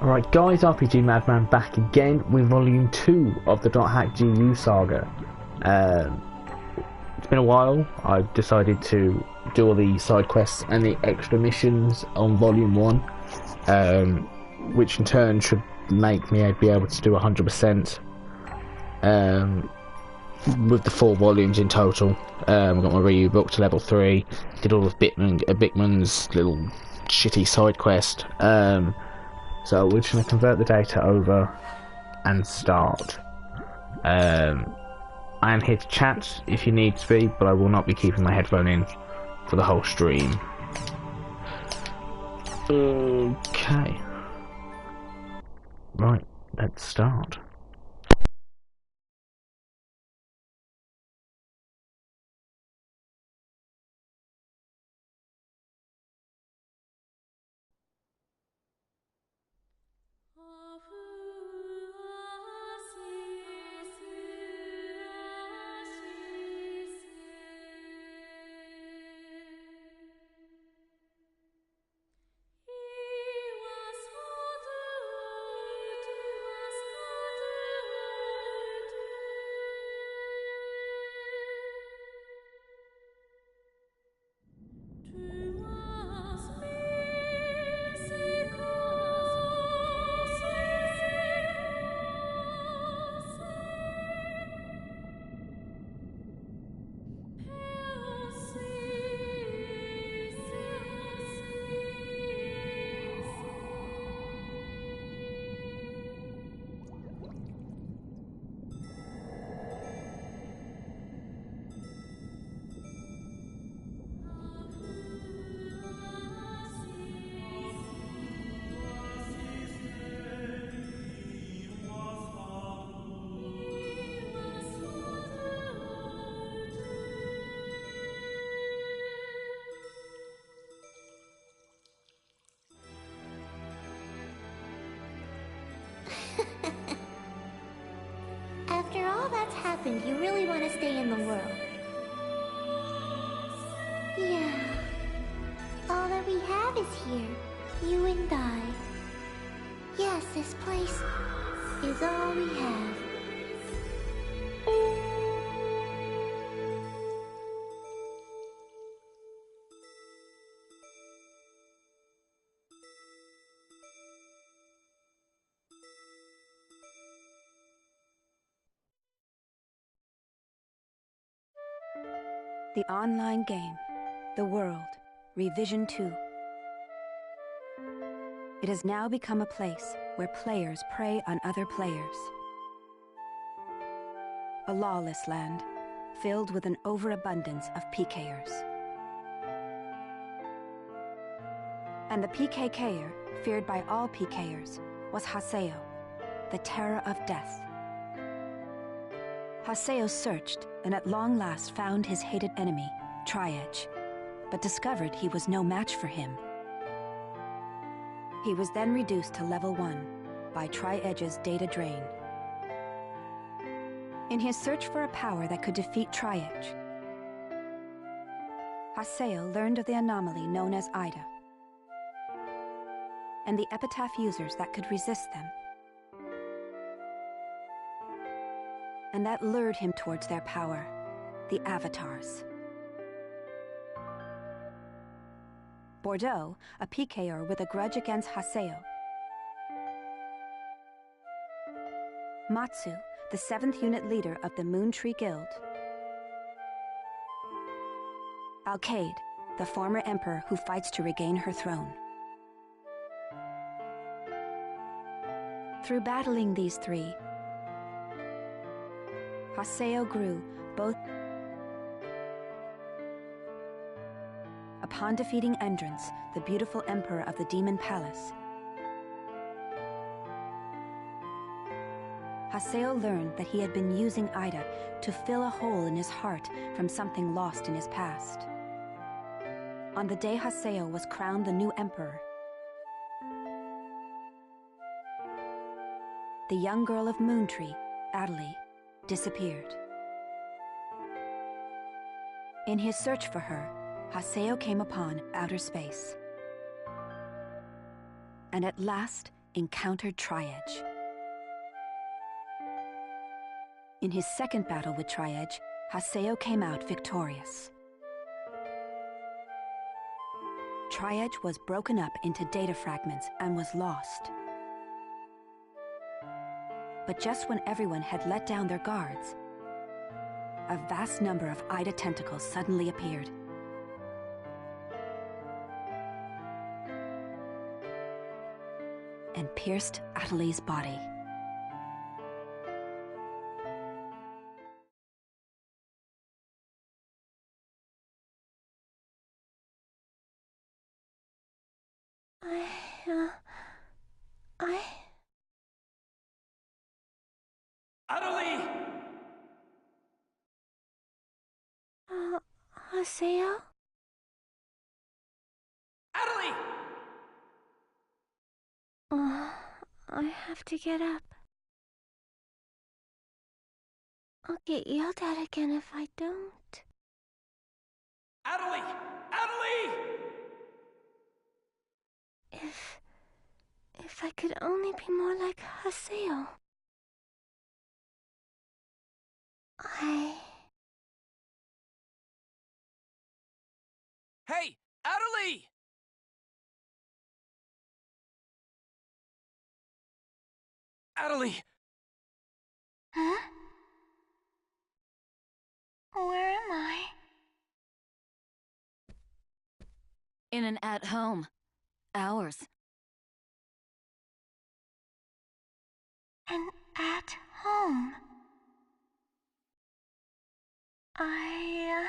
Alright guys, RPG Madman back again with volume 2 of the .hack GU saga. It's been a while. I've decided to do all the side quests and the extra missions on volume 1, which in turn should make me be able to do 100% with the 4 volumes in total. I've got my Ryu book to level 3, did all of Bickman's little shitty side quest. So we're just going to convert the data over and start. I am here to chat if you need to be, but I will not be keeping my headphone in for the whole stream. Okay. Right, let's start. After all that's happened, you really want to stay in the world. Yeah. All that we have is here. You and I. Yes, this place is all we have. The online game, The World, Revision 2. It has now become a place where players prey on other players. A lawless land, filled with an overabundance of PKers. And the PKKer, feared by all PKers, was Haseo, the terror of death. Haseo searched, and at long last found his hated enemy, Tri-Edge, but discovered he was no match for him. He was then reduced to level 1 by Tri-Edge's data drain. In his search for a power that could defeat Tri-Edge, Haseo learned of the anomaly known as Ida, and the epitaph users that could resist them. And that lured him towards their power, the Avatars. Bordeaux, a PKer with a grudge against Haseo. Matsu, the 7th unit leader of the Moon Tree Guild. Alkaid, the former emperor who fights to regain her throne. Through battling these 3, Haseo grew both. Upon defeating Endrance, the beautiful emperor of the Demon Palace, Haseo learned that he had been using Ida to fill a hole in his heart from something lost in his past. On the day Haseo was crowned the new emperor, the young girl of Moontree, Adelie, disappeared. In his search for her, Haseo came upon outer space. And at last, encountered Triage. In his second battle with Triage, Haseo came out victorious. Triage was broken up into data fragments and was lost. But just when everyone had let down their guards, a vast number of Ida tentacles suddenly appeared. And pierced Atali's body. Atali! Haseo? Atali! I have to get up. I'll get yelled at again if I don't. Atali! Atali! If I could only be more like Haseo. Hey! Atali! Atali! Huh? Where am I? In an at-home. Ours. And at home. I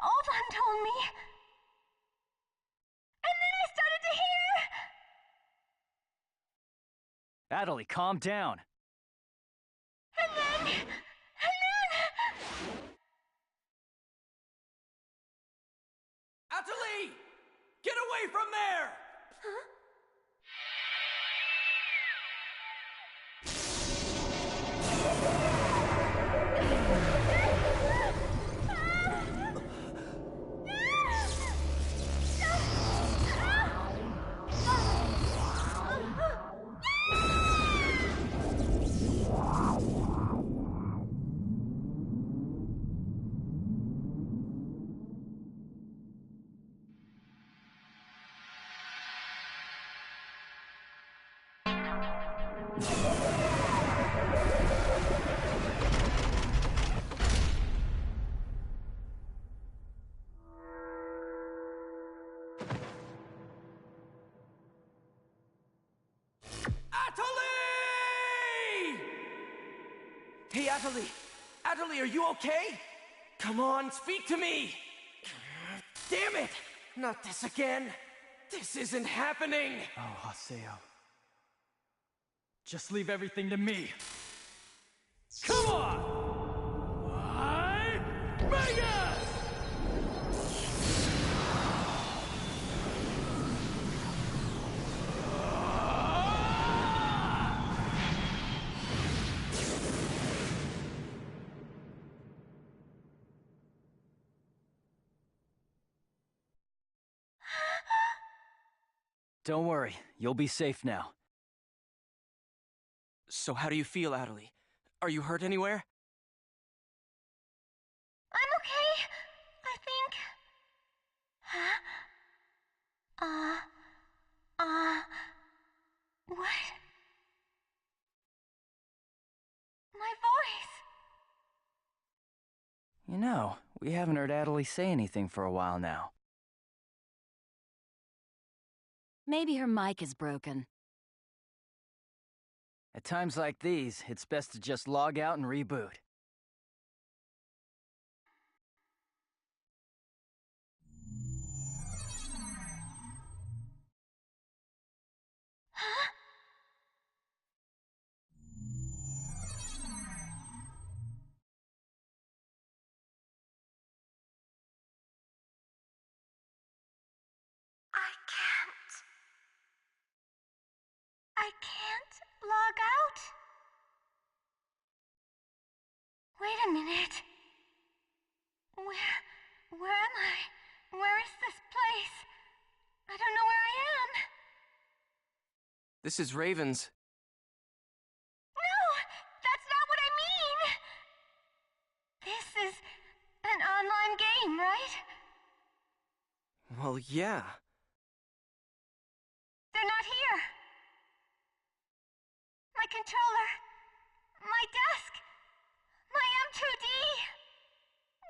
Oban told me. And then I started to hear. Atali, calm down. And then... Atali! Get away from there! Huh? Atali! Hey, Atali! Atali, are you okay? Come on, speak to me! Damn it! Not this again! This isn't happening! Oh, Haseo. Just leave everything to me. Come on! Mega! Don't worry, you'll be safe now. So how do you feel, Atali? Are you hurt anywhere? I'm okay, I think. Huh? What? My voice! You know, we haven't heard Atali say anything for a while now. Maybe her mic is broken. At times like these, it's best to just log out and reboot. Huh? I can't log out? Wait a minute. Where am I? Where is this place? I don't know where I am. This is Raven's. No, that's not what I mean. This is an online game, right? Well, yeah. They're not here. My controller. My desk. My M2D.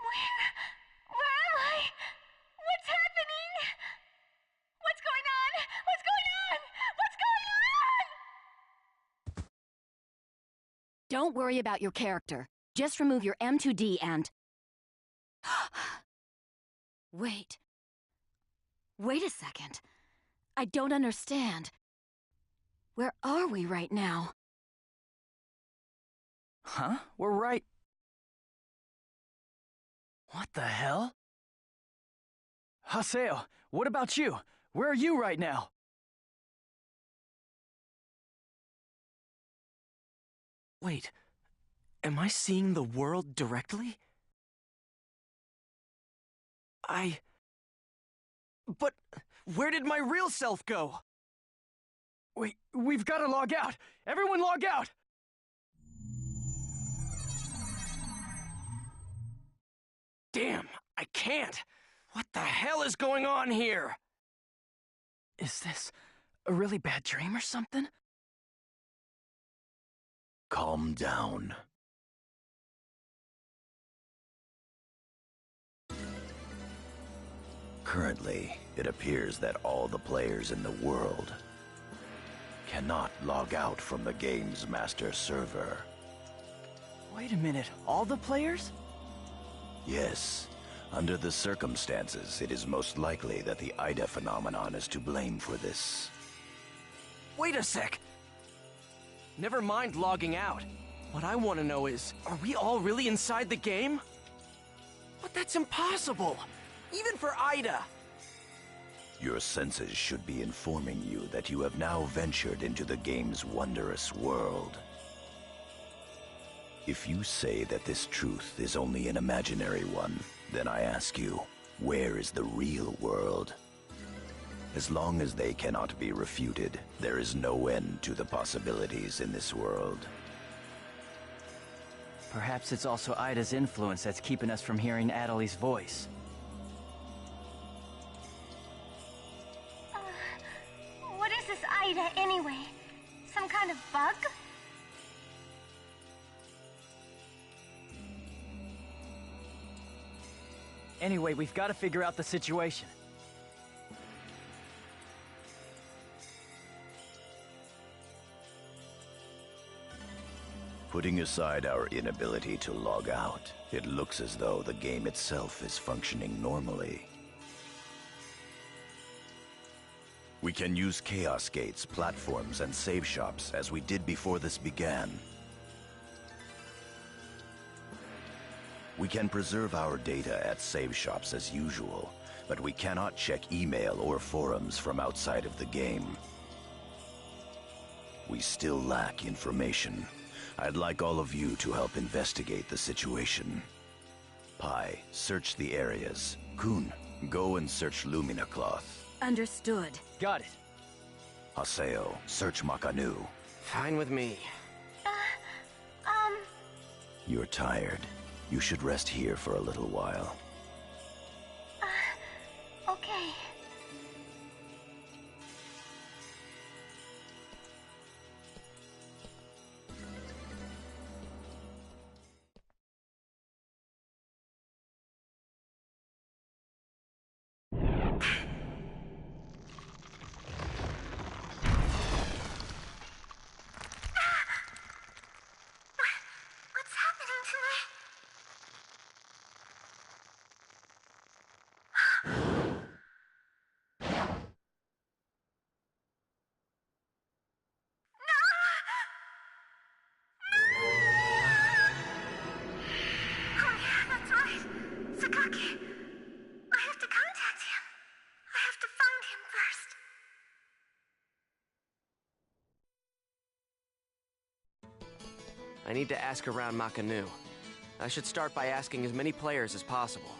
Where am I? What's happening? What's going on? What's going on? What's going on? Don't worry about your character. Just remove your M2D and... Wait. Wait a second. I don't understand. Where are we right now? Huh? We're right... What the hell? Haseo, what about you? Where are you right now? Wait, am I seeing the world directly? But where did my real self go? Wait, we've got to log out! Everyone log out! Damn, I can't! What the hell is going on here? Is this a really bad dream or something? Calm down. Currently, it appears that all the players in the world cannot log out from the game's master server. Wait a minute, all the players? Yes, under the circumstances, it is most likely that the Ida phenomenon is to blame for this. Wait a sec! Never mind logging out. What I want to know is, are we all really inside the game? But that's impossible! Even for Ida! Your senses should be informing you that you have now ventured into the game's wondrous world. If you say that this truth is only an imaginary one, then I ask you, where is the real world? As long as they cannot be refuted, there is no end to the possibilities in this world. Perhaps it's also Ida's influence that's keeping us from hearing Adeli's voice. What is this Ida anyway? Some kind of bug? Anyway, we've got to figure out the situation. Putting aside our inability to log out, it looks as though the game itself is functioning normally. We can use Chaos Gates, platforms, and save shops as we did before this began. We can preserve our data at save shops as usual, but we cannot check email or forums from outside of the game. We still lack information. I'd like all of you to help investigate the situation. Pai, search the areas. Kun, go and search Lumina Cloth. Understood. Got it. Haseo, search Makanu. Fine with me. You're tired. You should rest here for a little while. Okay. What's happening to me? Oh yeah, that's right. Sakaki. I have to contact him. I have to find him first. I need to ask around Makanu. I should start by asking as many players as possible.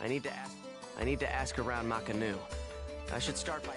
need to ask around Makanu. I should start by...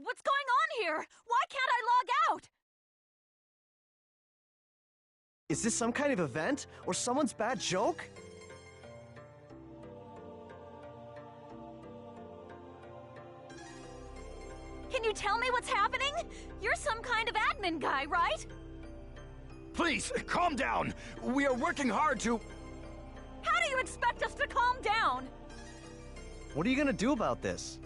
What's going on here? Why can't I log out? Is this some kind of event? Or someone's bad joke? Can you tell me what's happening? You're some kind of admin guy, right? Please, calm down! We are working hard to... How do you expect us to calm down? What are you gonna do about this?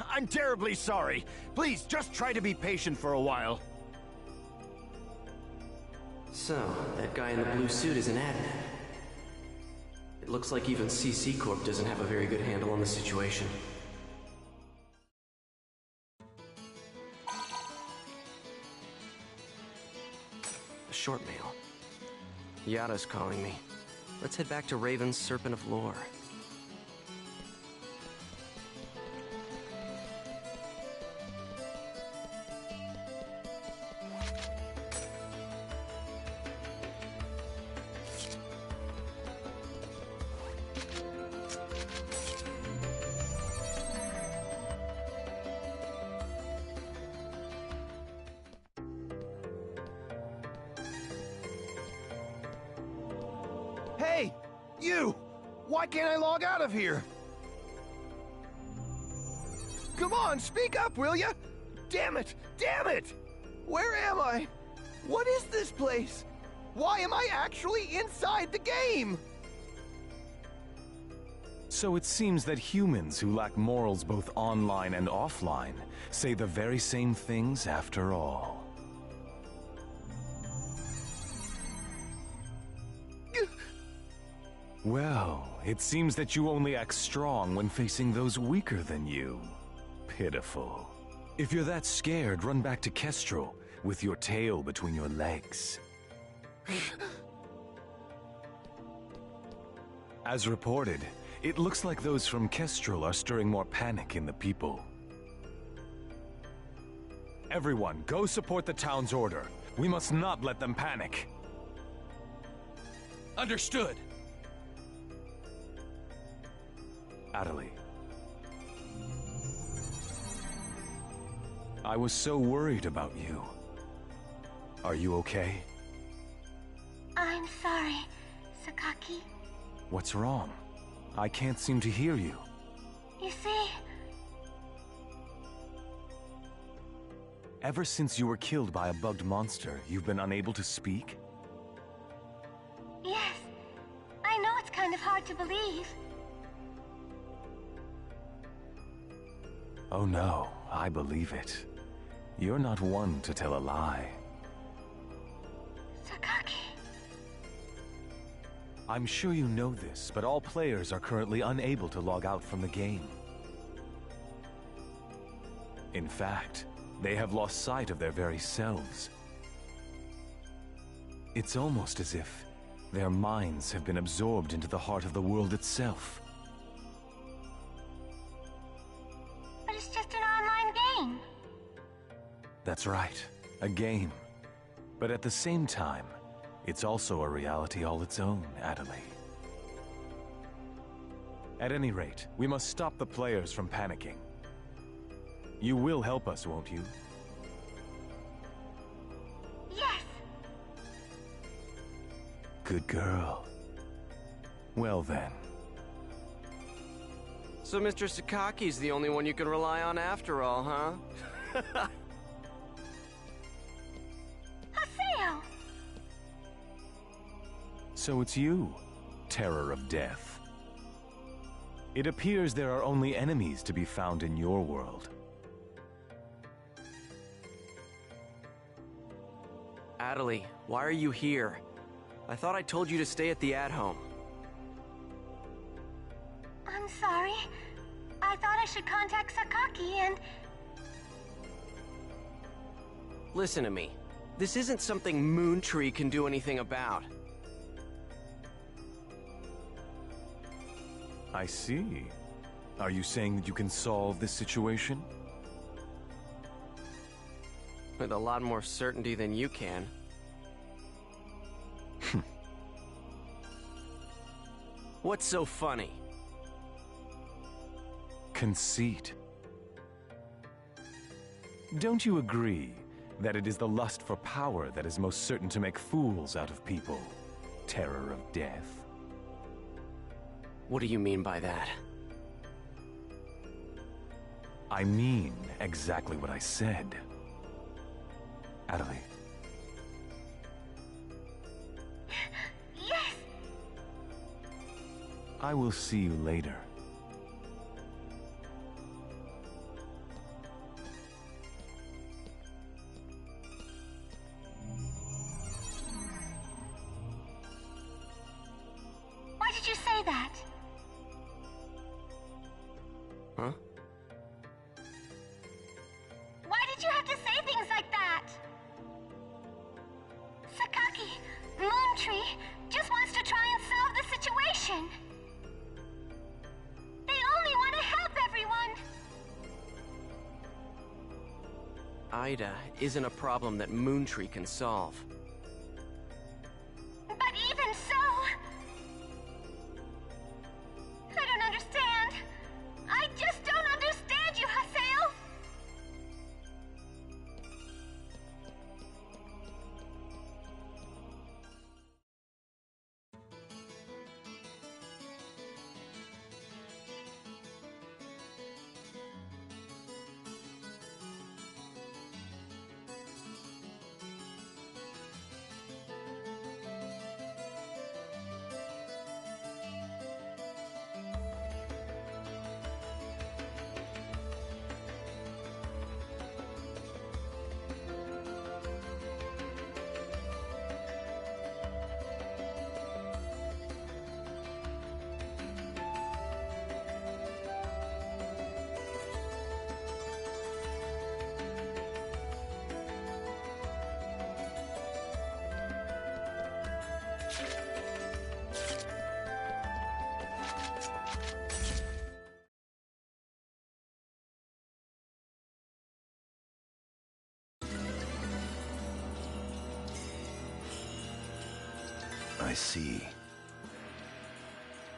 I'm terribly sorry. Please, just try to be patient for a while. So, that guy in the blue suit is an admin. It looks like even CC Corp doesn't have a very good handle on the situation. A short mail. Yada's calling me. Let's head back to Raven's Serpent of Lore. Hey! You! Why can't I log out of here? Come on, speak up, will ya? Damn it! Damn it! Where am I? What is this place? Why am I actually inside the game? So it seems that humans who lack morals both online and offline say the very same things after all. Well, it seems that you only act strong when facing those weaker than you. Pitiful. If you're that scared, run back to Kestrel with your tail between your legs. As reported, it looks like those from Kestrel are stirring more panic in the people. Everyone, go support the town's order. We must not let them panic. Understood. Adelie. I was so worried about you. Are you okay? I'm sorry, Sakaki. What's wrong? I can't seem to hear you. You see... Ever since you were killed by a bugged monster, you've been unable to speak? Yes. I know it's kind of hard to believe. Oh no, I believe it. You're not one to tell a lie. Sakaki... I'm sure you know this, but all players are currently unable to log out from the game. In fact, they have lost sight of their very selves. It's almost as if their minds have been absorbed into the heart of the world itself. But it's just an online game. That's right, a game. But at the same time, it's also a reality all its own, Adelie. At any rate, we must stop the players from panicking. You will help us, won't you? Yes. Good girl. Well then. So Mr. Sakaki's the only one you can rely on after all, huh? Haseo! So it's you, Terror of Death. It appears there are only enemies to be found in your world. Adelie, why are you here? I thought I told you to stay at the at-home. I'm sorry. I thought I should contact Sakaki and... Listen to me. This isn't something Moontree can do anything about. I see. Are you saying that you can solve this situation? With a lot more certainty than you can. What's so funny? Conceit. Don't you agree that it is the lust for power that is most certain to make fools out of people? Terror of Death. What do you mean by that? I mean exactly what I said. Adelie. Yes! I will see you later. Why did you say that? Huh? Why did you have to say things like that? Sakaki, Moontree, just wants to try and solve the situation. They only want to help everyone. Ida isn't a problem that Moontree can solve. But even so... I don't understand. I just don't understand you, Haseo. I see.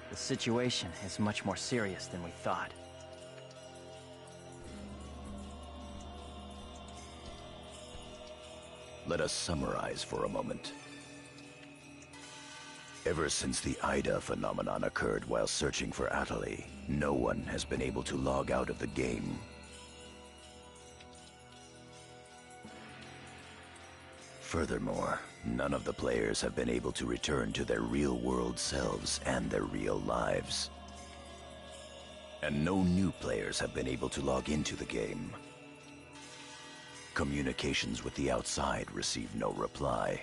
The situation is much more serious than we thought. Let us summarize for a moment. Ever since the Ida phenomenon occurred while searching for Atali, no one has been able to log out of the game. Furthermore, none of the players have been able to return to their real-world selves and their real lives. And no new players have been able to log into the game. Communications with the outside receive no reply.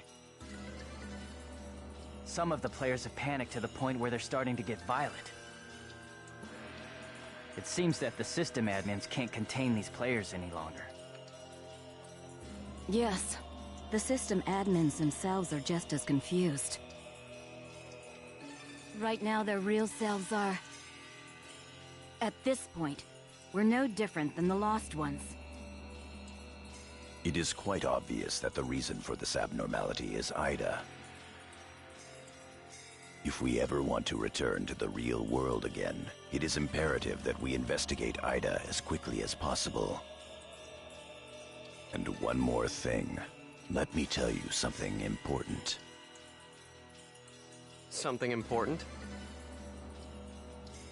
Some of the players have panicked to the point where they're starting to get violent. It seems that the system admins can't contain these players any longer. Yes, the system admins themselves are just as confused. Right now, their real selves are... At this point, we're no different than the Lost Ones. It is quite obvious that the reason for this abnormality is Ida. If we ever want to return to the real world again, it is imperative that we investigate Ida as quickly as possible. And one more thing. Let me tell you something important. Something important?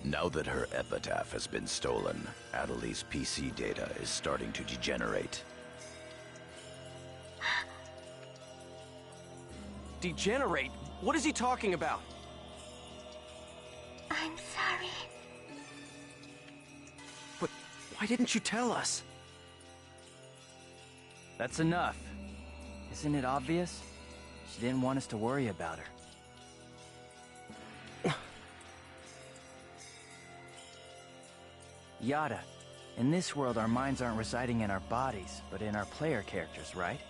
Now that her epitaph has been stolen, Atali's PC data is starting to degenerate. Degenerate? What is he talking about? I'm sorry. But why didn't you tell us? That's enough. Isn't it obvious? She didn't want us to worry about her. Yada, in this world our minds aren't residing in our bodies, but in our player characters, right?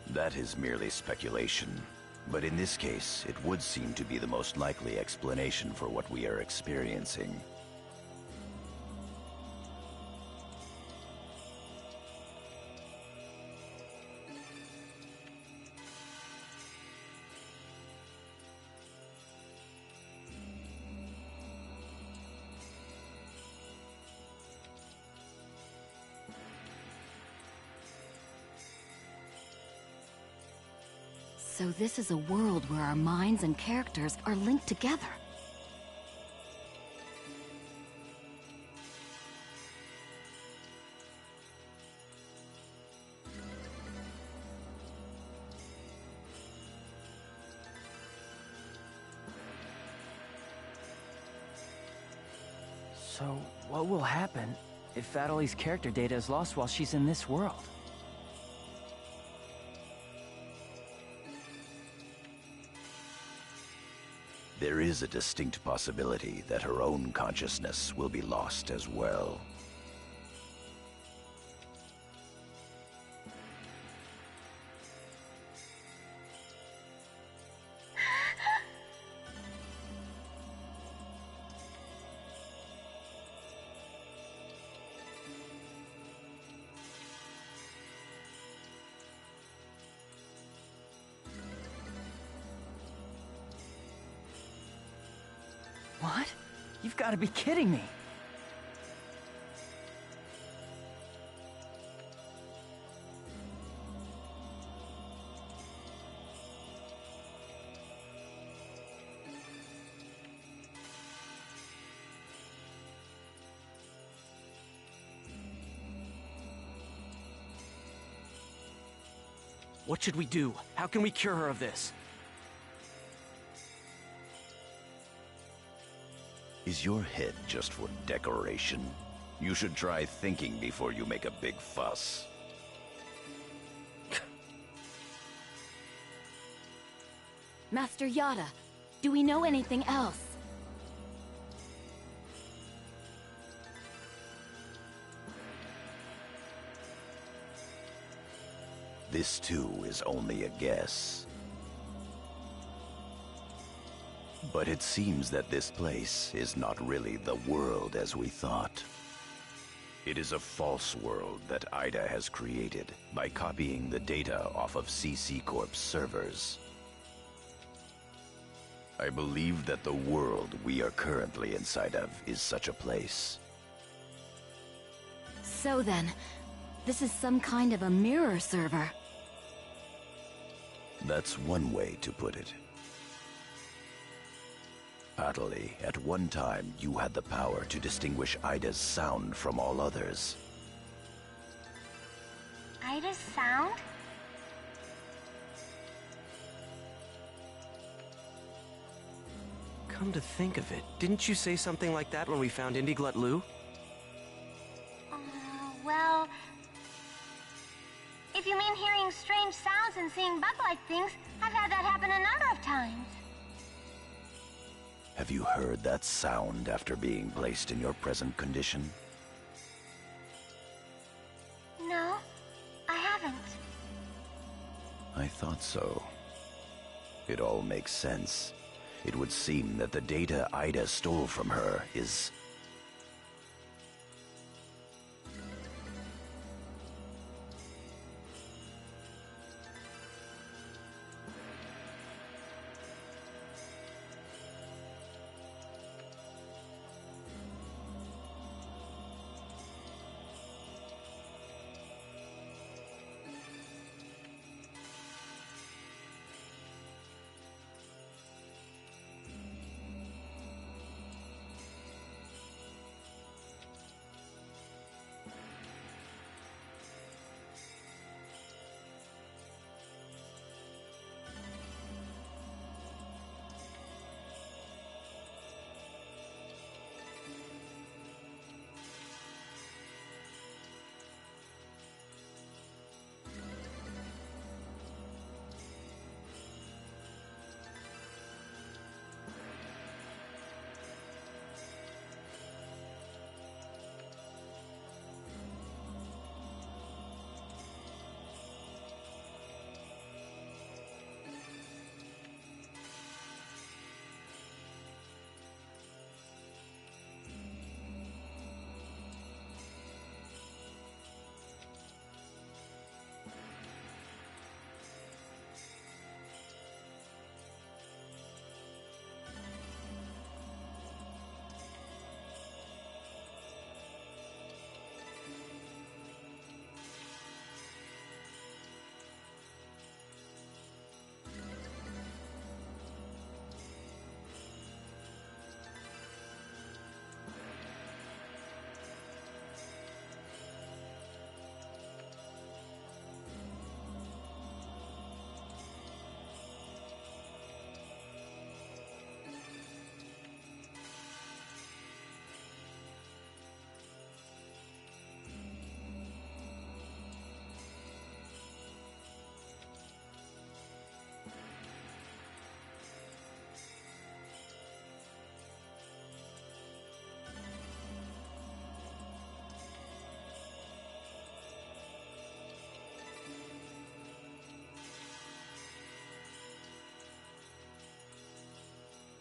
That is merely speculation. But in this case, it would seem to be the most likely explanation for what we are experiencing. So this is a world where our minds and characters are linked together. So, what will happen if Atali's character data is lost while she's in this world? There is a distinct possibility that her own consciousness will be lost as well. What? You've got to be kidding me! What should we do? How can we cure her of this? Is your head just for decoration? You should try thinking before you make a big fuss. Master Yada, do we know anything else? This too is only a guess. But it seems that this place is not really the world as we thought. It is a false world that Ida has created by copying the data off of CC Corp's servers. I believe that the world we are currently inside of is such a place. So then, this is some kind of a mirror server. That's one way to put it. Atali, at one time you had the power to distinguish Ida's sound from all others. Ida's sound? Come to think of it, didn't you say something like that when we found Indiglut Lu? Well... If you mean hearing strange sounds and seeing bug-like things, I've had that happen a number of times. Have you heard that sound after being placed in your present condition? No, I haven't. I thought so. It all makes sense. It would seem that the data Ida stole from her is...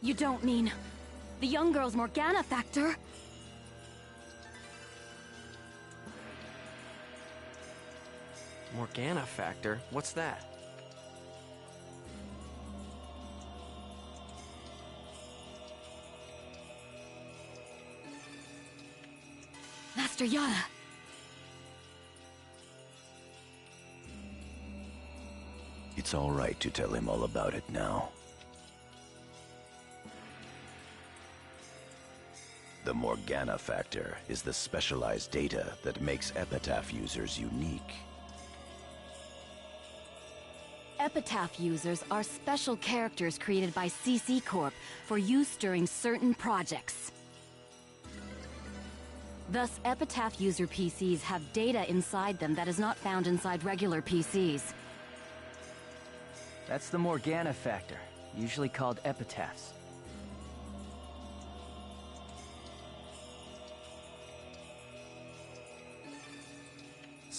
You don't mean... the young girl's Morgana factor? Morgana factor? What's that? Master Yada. It's all right to tell him all about it now. The Morgana factor is the specialized data that makes Epitaph users unique. Epitaph users are special characters created by CC Corp for use during certain projects. Thus, Epitaph user PCs have data inside them that is not found inside regular PCs. That's the Morgana factor, usually called epitaphs.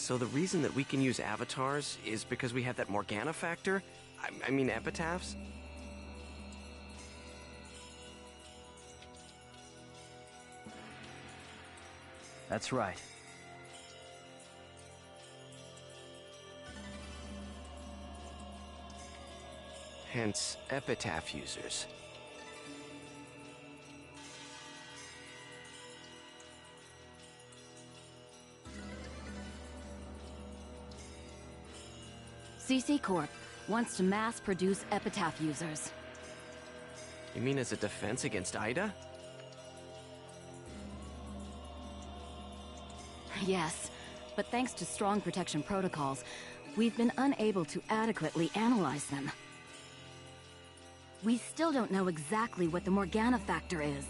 So the reason that we can use avatars is because we have that Morgana factor? I mean epitaphs? That's right. Hence, epitaph users. CC Corp wants to mass-produce epitaph users. You mean as a defense against Ida? Yes, but thanks to strong protection protocols, we've been unable to adequately analyze them. We still don't know exactly what the Morgana factor is.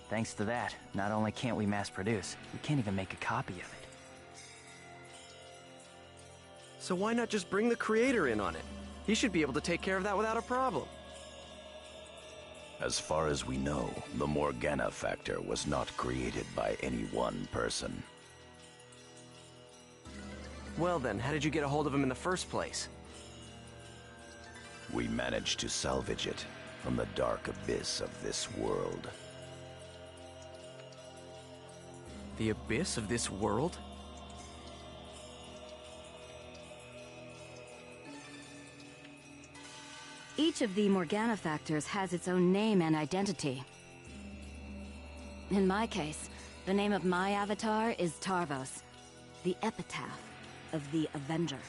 Thanks to that, not only can't we mass produce, we can't even make a copy of it. So why not just bring the creator in on it? He should be able to take care of that without a problem. As far as we know, the Morgana factor was not created by any one person. Well then, how did you get a hold of him in the first place? We managed to salvage it from the dark abyss of this world. The abyss of this world? Each of the Morgana factors has its own name and identity. In my case, the name of my avatar is Tarvos, the epitaph of the Avenger.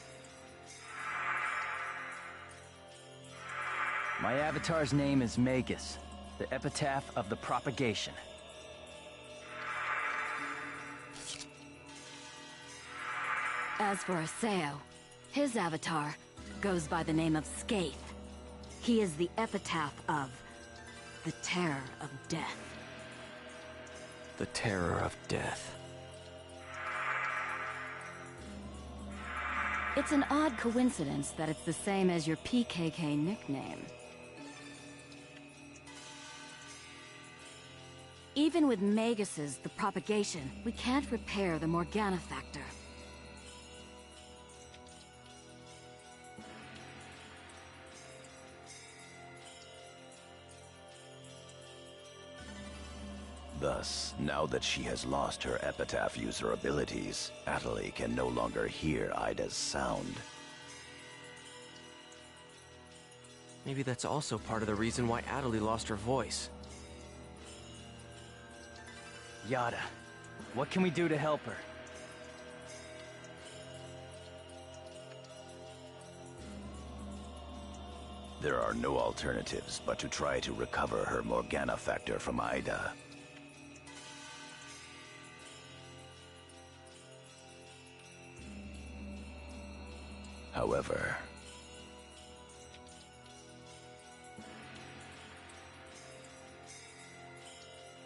My avatar's name is Magus, the epitaph of the propagation. As for Aseo, his avatar goes by the name of Skaith. He is the epitaph of the terror of death. The terror of death. It's an odd coincidence that it's the same as your PKK nickname. Even with Magus's the propagation, we can't repair the Morgana factor. Thus, now that she has lost her epitaph user abilities, Atali can no longer hear Ida's sound. Maybe that's also part of the reason why Atali lost her voice. Yada, what can we do to help her? There are no alternatives but to try to recover her Morgana factor from Ida. However,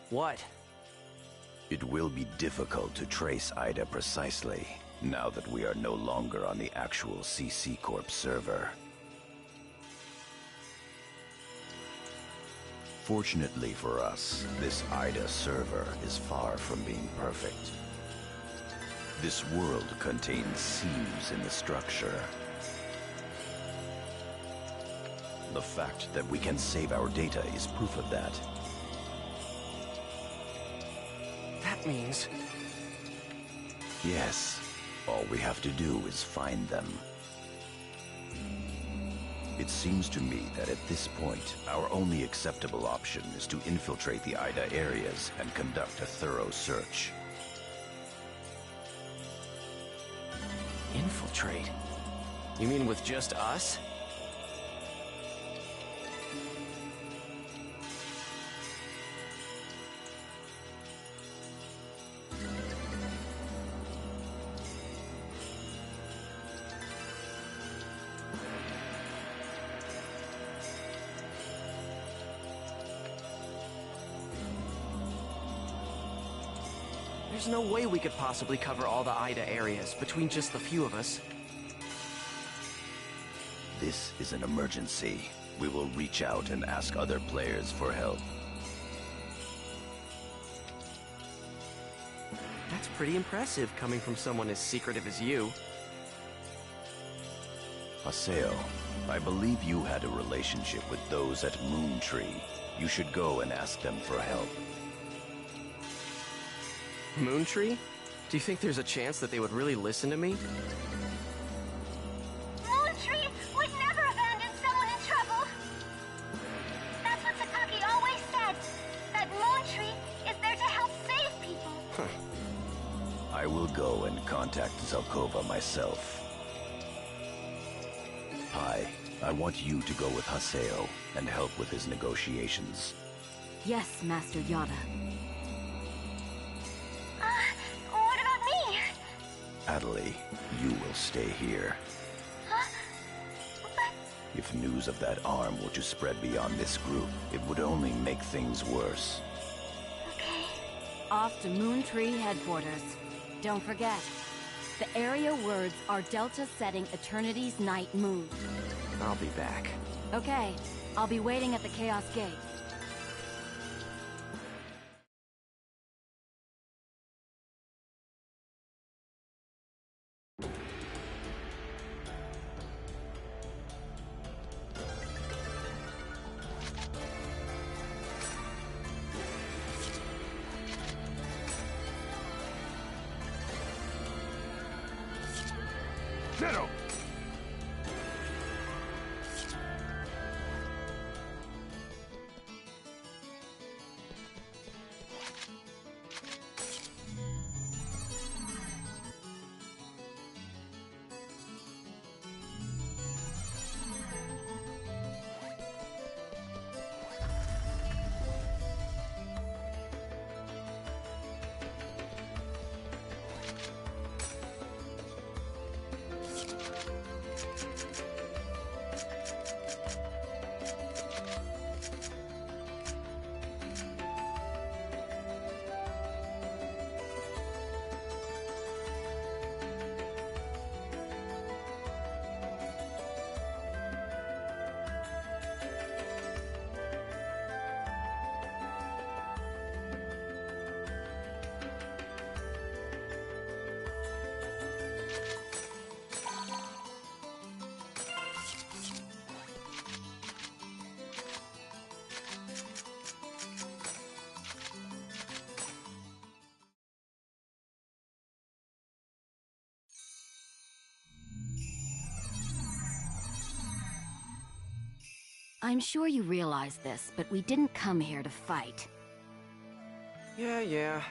what? It will be difficult to trace Ida precisely, now that we are no longer on the actual CC Corp server. Fortunately for us, this Ida server is far from being perfect. This world contains seams in the structure. The fact that we can save our data is proof of that. That means... Yes, all we have to do is find them. It seems to me that at this point, our only acceptable option is to infiltrate the Ida areas and conduct a thorough search. Infiltrate? You mean with just us? There's no way we could possibly cover all the Ida areas between just the few of us. This is an emergency. We will reach out and ask other players for help. That's pretty impressive coming from someone as secretive as you. Aseo, I believe you had a relationship with those at Moon Tree. You should go and ask them for help. Moontree? Do you think there's a chance that they would really listen to me? Moontree would never abandon someone in trouble. That's what Sakaki always said. That Moontree is there to help save people. I will go and contact Zelkova myself. Hi, I want you to go with Haseo and help with his negotiations. Yes, Master Yada. What about me? Adelie, you will stay here. Huh? But... If news of that arm were to spread beyond this group, it would only make things worse. Okay. Off to Moontree headquarters. Don't forget, the area words are Delta setting Eternity's night moon. I'll be back. Okay, I'll be waiting at the Chaos Gate. Zero! I'm sure you realize this, but we didn't come here to fight. Yeah.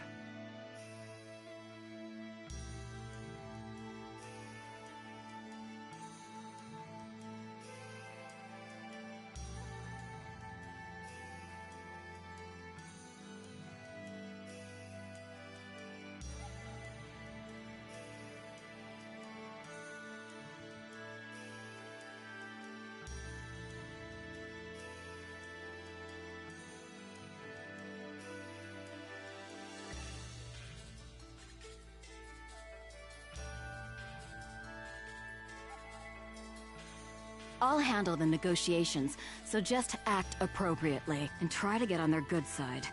I'll handle the negotiations, so just act appropriately and try to get on their good side.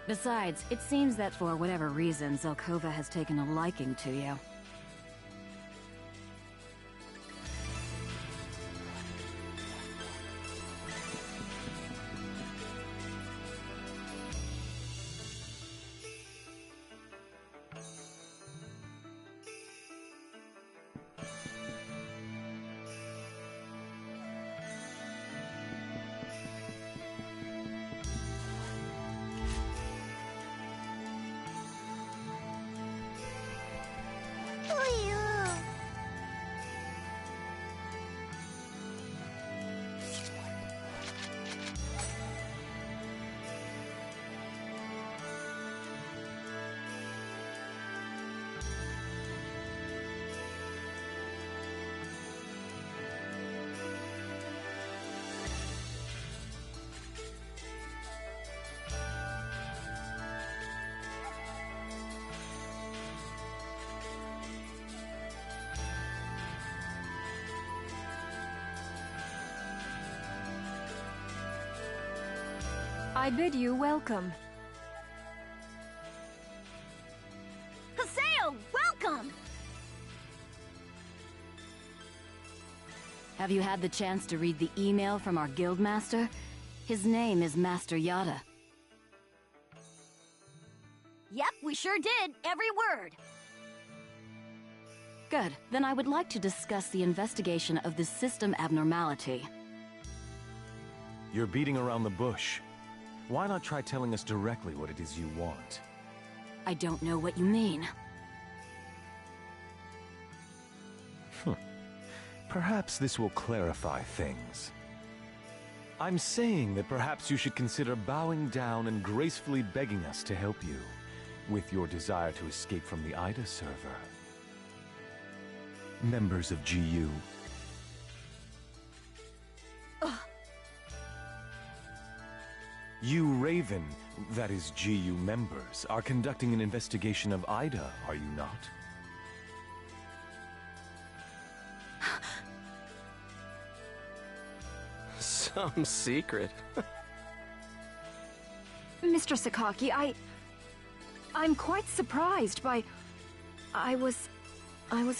Besides, it seems that for whatever reason, Zelkova has taken a liking to you. I bid you welcome. Haseo, welcome! Have you had the chance to read the email from our guildmaster? His name is Master Yada. We sure did, every word. Good. Then I would like to discuss the investigation of this system abnormality. You're beating around the bush. Why not try telling us directly what it is you want? I don't know what you mean. Perhaps this will clarify things. I'm saying that perhaps you should consider bowing down and gracefully begging us to help you with your desire to escape from the Ida server. Members of GU. You Raven, that is GU members, are conducting an investigation of Ida, are you not? Some secret. Mr. Sakaki, I'm quite surprised by... I was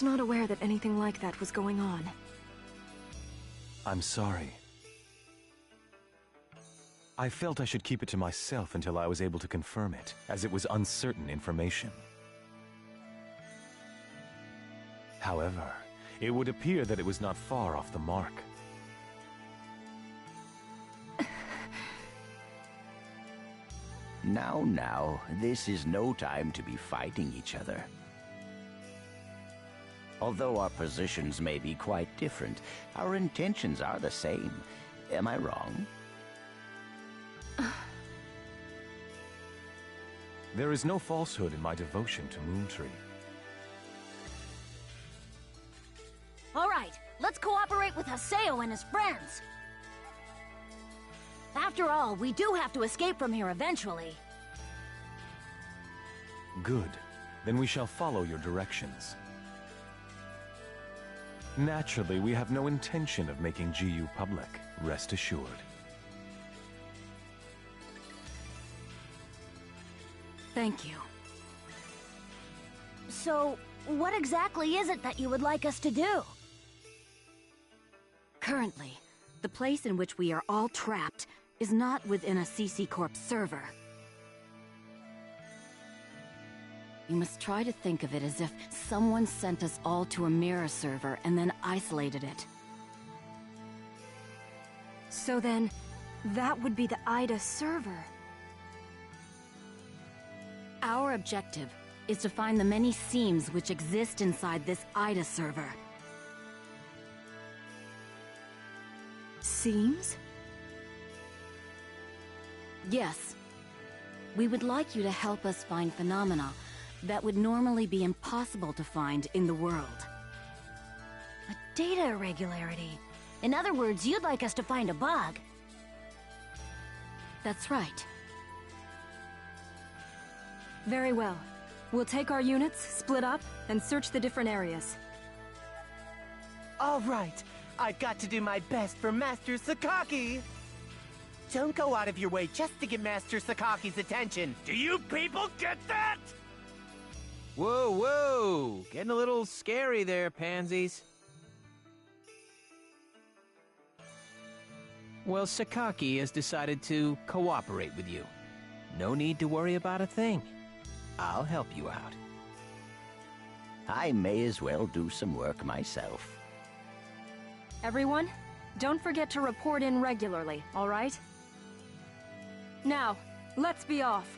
not aware that anything like that was going on. I'm sorry. I felt I should keep it to myself until I was able to confirm it, as it was uncertain information. However, it would appear that it was not far off the mark. Now, this is no time to be fighting each other. Although our positions may be quite different, our intentions are the same. Am I wrong? There is no falsehood in my devotion to Moontree. All right, let's cooperate with Haseo and his friends. After all, we do have to escape from here eventually. Good. Then we shall follow your directions. Naturally, we have no intention of making GU public, rest assured. Thank you. So, what exactly is it that you would like us to do? Currently, the place in which we are all trapped is not within a CC Corp server. You must try to think of it as if someone sent us all to a mirror server and then isolated it. So then, that would be the Ida server. Our objective is to find the many seams which exist inside this Ida server. Seams? Yes. We would like you to help us find phenomena that would normally be impossible to find in the world. A data irregularity. In other words, you'd like us to find a bug. That's right. Very well. We'll take our units, split up, and search the different areas. All right, I've got to do my best for Master Sakaki. Don't go out of your way just to get Master Sakaki's attention. Do you people get that? Whoa, whoa! Getting a little scary there, pansies. Well, Sakaki has decided to cooperate with you. No need to worry about a thing. I'll help you out. I may as well do some work myself. Everyone, don't forget to report in regularly, all right? Now, let's be off.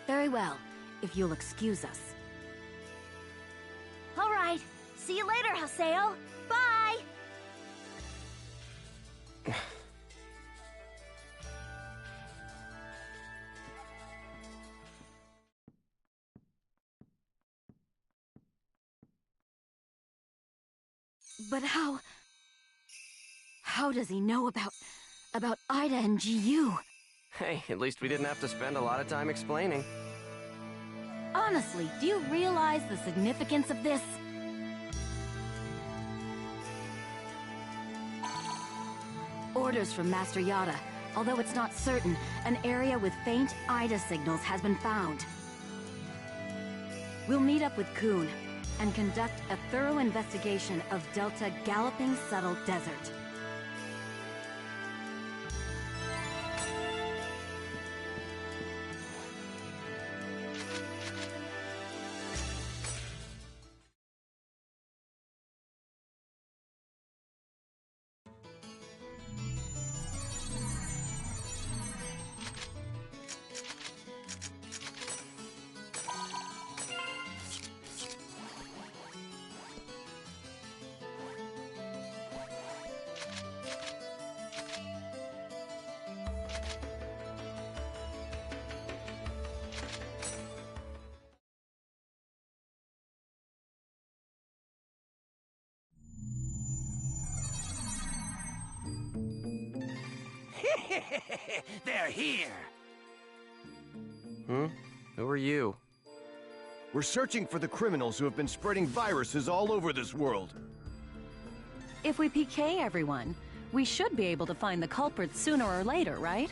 Very well, if you'll excuse us. All right. See you later, Haseo. Bye! But how does he know about Ida and GU? Hey, at least we didn't have to spend a lot of time explaining. Honestly, do you realize the significance of this? Orders from Master Yada. Although it's not certain, an area with faint Ida signals has been found. We'll meet up with Kuhn and conduct a thorough investigation of Delta Galloping Subtle Desert. They're here. Who are you? We're searching for the criminals who have been spreading viruses all over this world. If we PK everyone, we should be able to find the culprits sooner or later, right?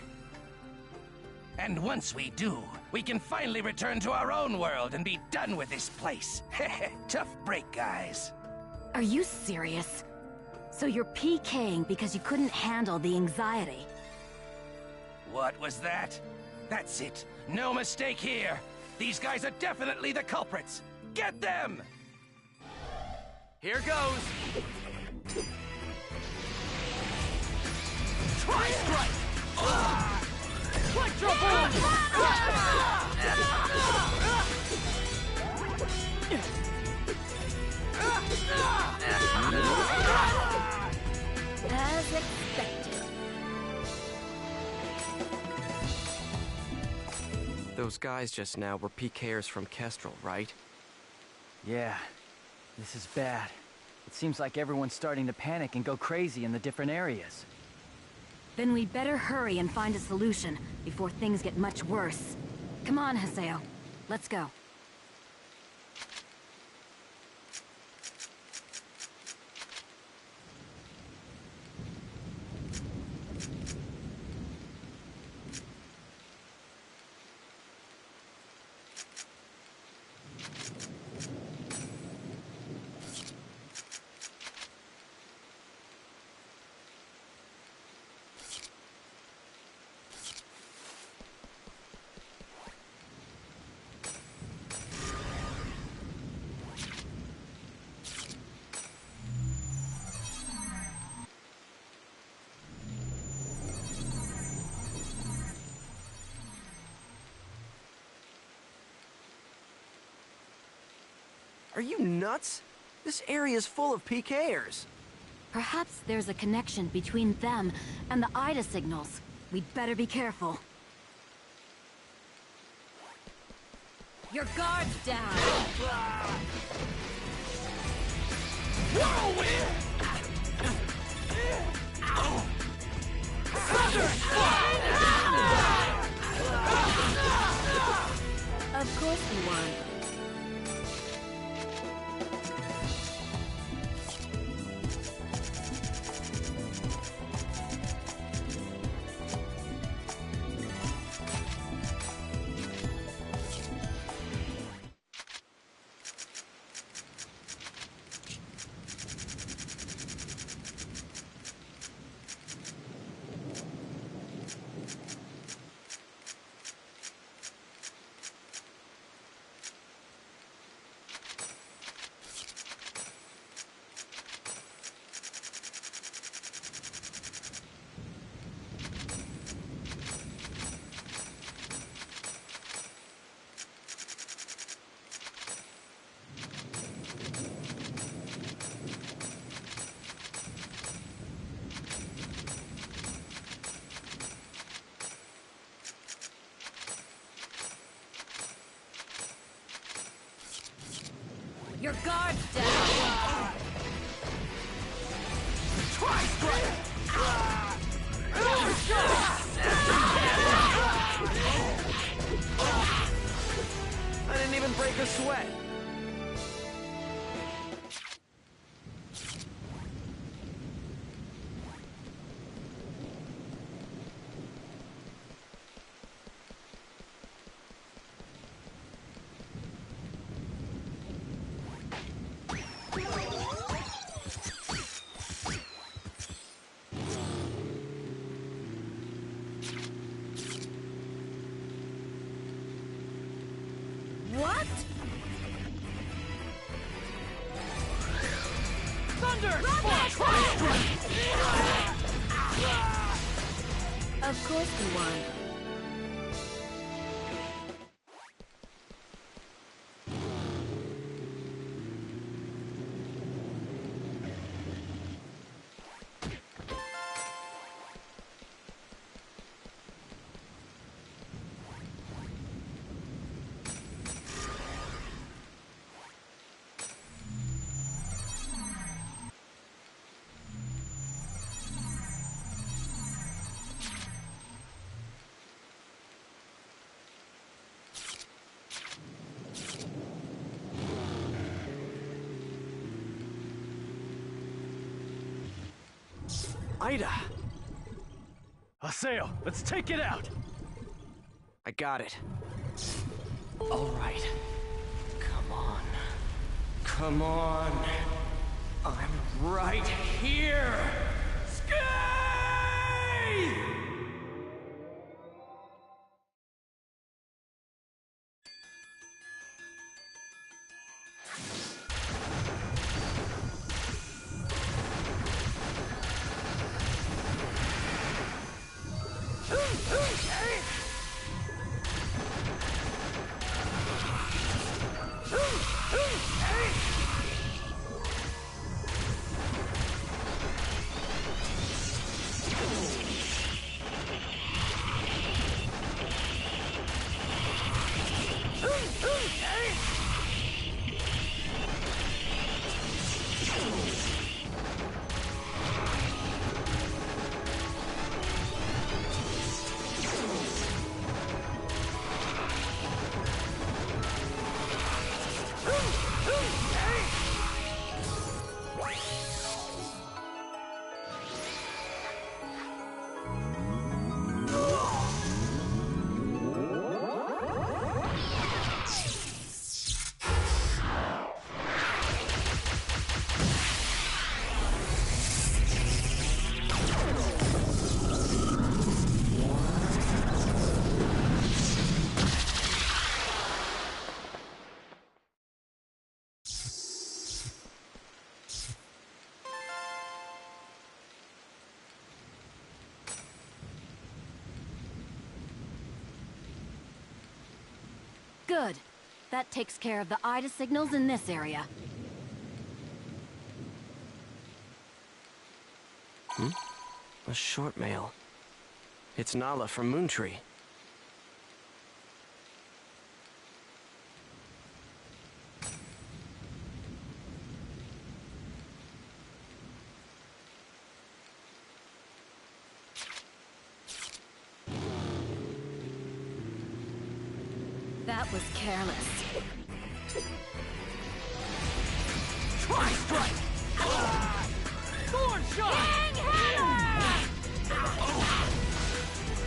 And once we do, we can finally return to our own world and be done with this place. Tough break, guys. Are you serious? So you're PKing because you couldn't handle the anxiety? What was that? That's it. No mistake here. These guys are definitely the culprits. Get them! Here goes! Tri-strike! Electro boom! As expected. Those guys just now were PKers from Kestrel, right? Yeah, this is bad. It seems like everyone's starting to panic and go crazy in the different areas. Then we'd better hurry and find a solution before things get much worse. Come on, Haseo. Let's go. Are you nuts? This area's full of PKers. Perhaps there's a connection between them and the Ida signals. We'd better be careful. Your guard's down! Whirlwind! Of course we won. Your guard's down! Tri-strike! I didn't even break a sweat. What? Thunder! Of course we won. Ida! Haseo, let's take it out! I got it. All right. Come on. Come on. I'm right here! Skate! Good. That takes care of the Ida signals in this area. A short mail. It's Nala from Moontree. That was careless. Try strike! Thorn shot!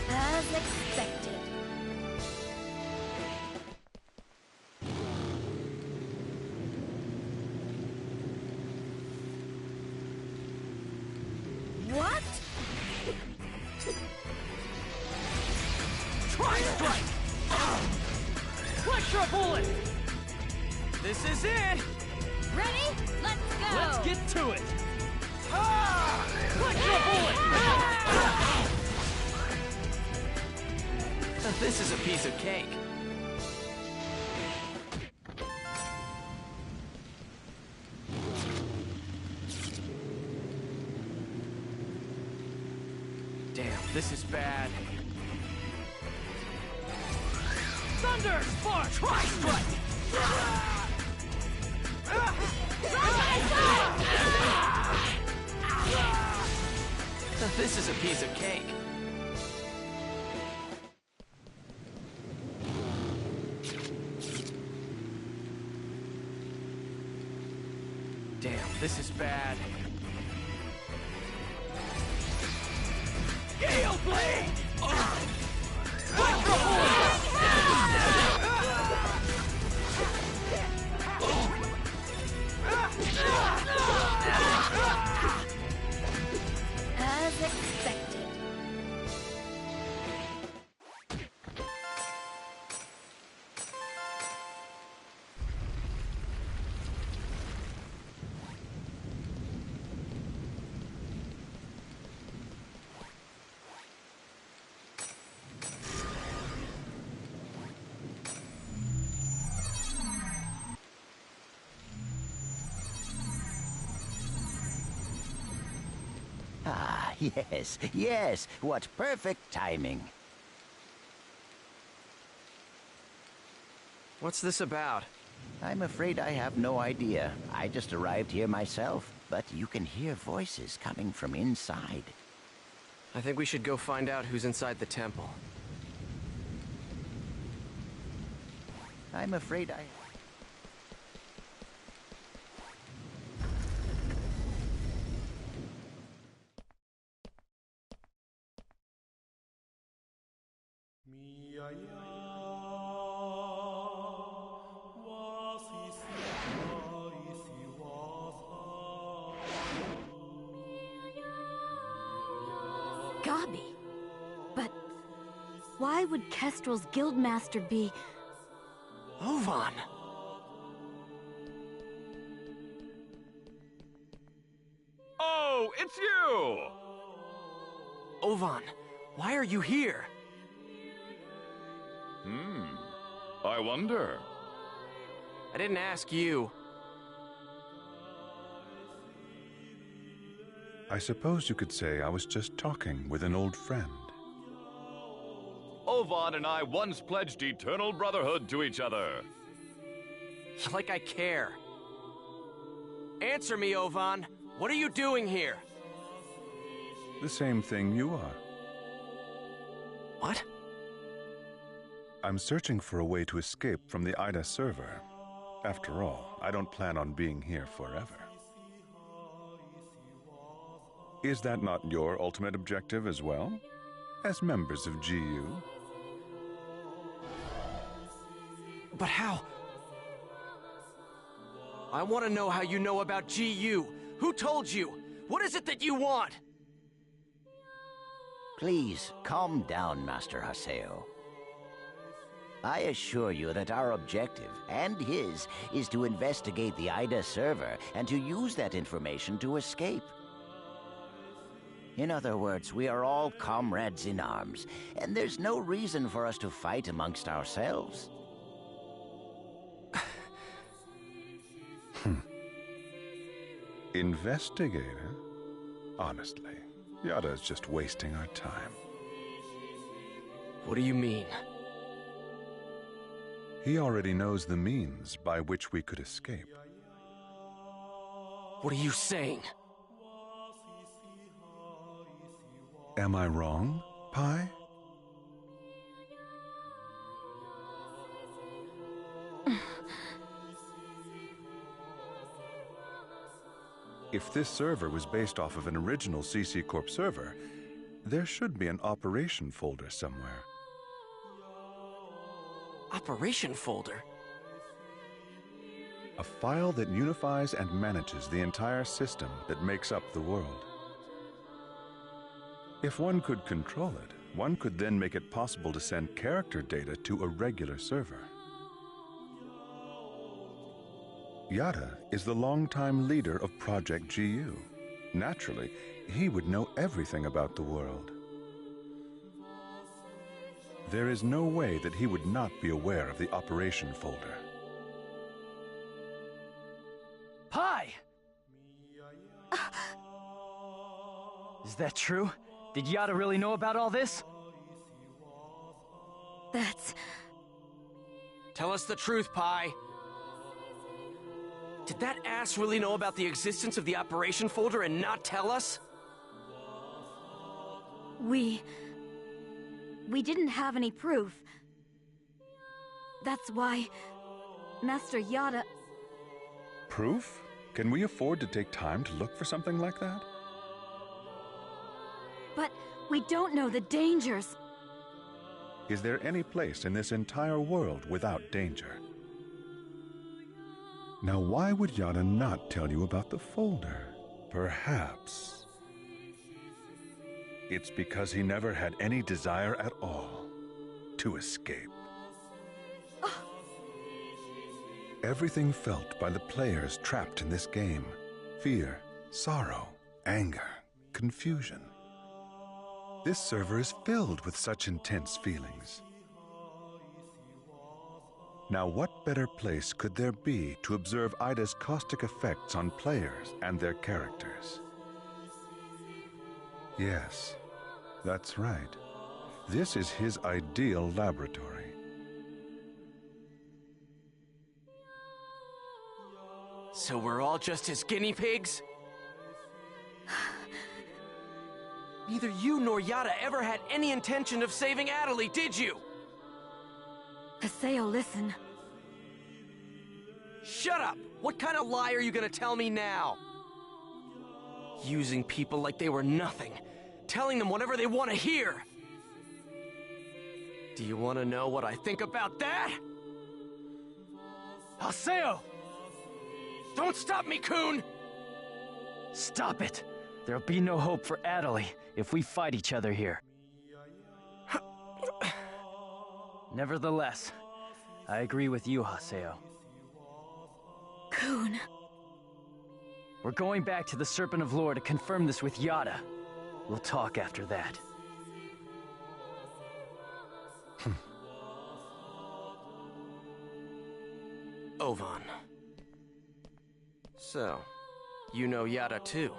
As expected. What? Try strike! Lecture bullet! This is it! Ready? Let's go! Let's get to it! Lecture bullet! This is a piece of cake. Damn, this is bad. Thunder! Spark! Try strike! This is a piece of cake. Damn, this is bad. Gale blade! As expected. Ah, yes, yes. What perfect timing. What's this about? I'm afraid I have no idea. I just arrived here myself, but you can hear voices coming from inside. I think we should go find out who's inside the temple. I'm afraid I... Why would Kestrel's guildmaster be... Ovan! Oh, it's you! Ovan, why are you here? I wonder. I didn't ask you. I suppose you could say I was just talking with an old friend. Ovan and I once pledged eternal brotherhood to each other. Like I care. Answer me, Ovan. What are you doing here? The same thing you are. What? I'm searching for a way to escape from the Ida server. After all, I don't plan on being here forever. Is that not your ultimate objective as well? As members of GU? But how? I want to know how you know about GU. Who told you? What is it that you want? Please, calm down, Master Haseo. I assure you that our objective, and his, is to investigate the Ida server and to use that information to escape. In other words, we are all comrades in arms, and there's no reason for us to fight amongst ourselves. Investigator? Honestly, Yada's just wasting our time. What do you mean? He already knows the means by which we could escape. What are you saying? Am I wrong, Pi? If this server was based off of an original CC Corp server, there should be an operation folder somewhere. Operation folder? A file that unifies and manages the entire system that makes up the world. If one could control it, one could then make it possible to send character data to a regular server. Yada is the longtime leader of Project GU. Naturally, he would know everything about the world. There is no way that he would not be aware of the operation folder. Pi! Is that true? Did Yada really know about all this? That's... Tell us the truth, Pi. Did that ass really know about the existence of the operation folder and not tell us? We didn't have any proof. That's why Master Yada... Proof? Can we afford to take time to look for something like that? But we don't know the dangers. Is there any place in this entire world without danger? Now, why would Yada not tell you about the folder? Perhaps it's because he never had any desire at all to escape. Everything felt by the players trapped in this game: fear, sorrow, anger, confusion. This server is filled with such intense feelings. Now, what better place could there be to observe Ida's caustic effects on players and their characters? Yes, that's right. This is his ideal laboratory. So we're all just his guinea pigs? Neither you nor Yada ever had any intention of saving Adelie, did you? Haseo, listen. Shut up! What kind of lie are you gonna tell me now? Using people like they were nothing. Telling them whatever they want to hear. Do you want to know what I think about that? Haseo! Don't stop me, Coon! Stop it! There'll be no hope for Adelie if we fight each other here. Nevertheless, I agree with you, Haseo. Kun. We're going back to the Serpent of Lore to confirm this with Yada. We'll talk after that. Ovan. So, you know Yada too?